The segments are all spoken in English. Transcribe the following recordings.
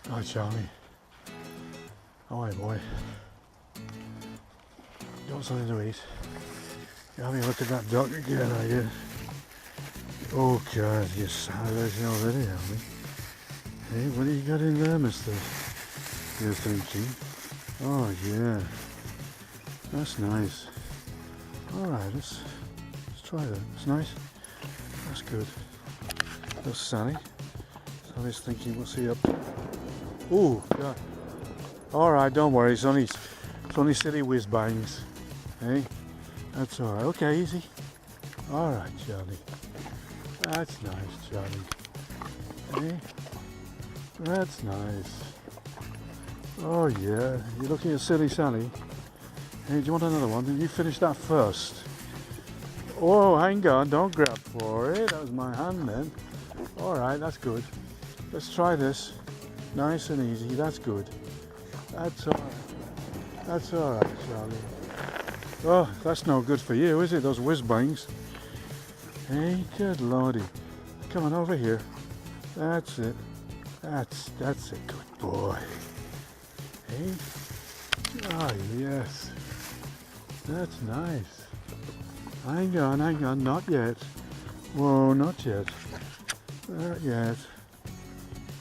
Hi Charlie. Oh hey boy. You want something to eat? You having a look at that duck again, are you? Oh God, you're salivating already, are we? Hey, what do you got in there, mister? You're thinking. Oh yeah. That's nice. Alright, let's try that. It's nice. That's good. That's Sally. Sally's thinking, what's he up to? Oh God. Alright, don't worry, it's only silly whiz bangs. Hey? That's alright. Okay, easy. Alright, Charlie. That's nice, Charlie. Hey? That's nice. Oh yeah, you're looking at silly Sally. Hey, do you want another one? Did you finish that first? Oh, hang on, don't grab for it. That was my hand then. Alright, that's good. Let's try this. Nice and easy, that's good. That's alright. That's alright, Charlie. Oh, that's no good for you, is it? Those whiz bangs. Hey, good lordy. Come on over here. That's it. That's a good boy. Hey? Ah, yes. That's nice. Hang on, not yet. Whoa, not yet. Not yet.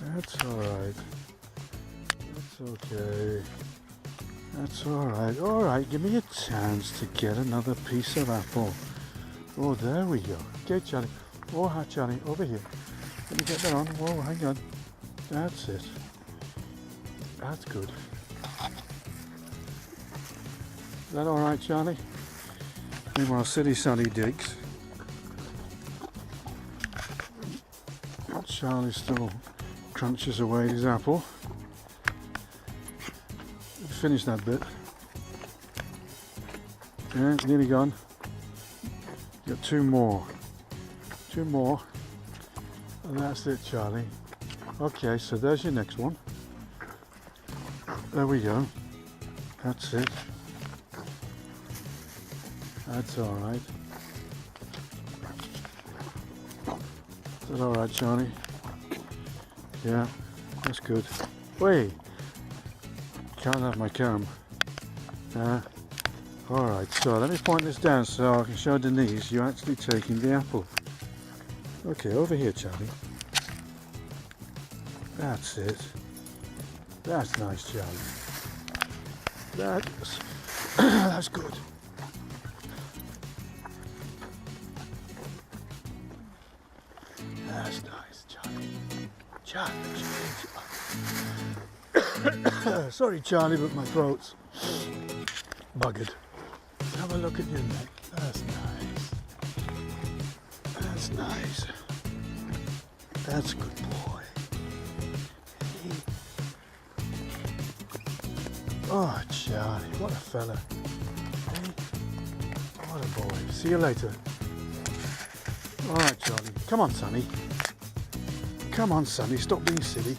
That's alright. That's okay. That's alright. Alright, give me a chance to get another piece of apple. Oh, there we go. Okay, Charlie. Oh, hi, Charlie. Over here. Let me get that on. Whoa, hang on. That's it. That's good. Is that alright, Charlie? Meanwhile, silly Sally digs. Charlie still crunches away at his apple. Finish that bit. Yeah, it's nearly gone. Got two more. Two more. And that's it, Charlie. Okay, so there's your next one. There we go. That's it. That's alright. Is that alright, Charlie? Yeah, that's good. Wait! Can't have my cam. Alright, so let me point this down so I can show Denise you're actually taking the apple. Okay, over here, Charlie. That's it. That's nice, Charlie. That's good. That's nice, Charlie. Charlie. Sorry, Charlie, but my throat's buggered. Have a look at your neck. That's nice. That's nice. That's a good boy. Oh, Charlie, what a fella. Hey, what a boy. See you later. All right, Charlie. Come on, Sonny. Come on, Sonny. Stop being silly.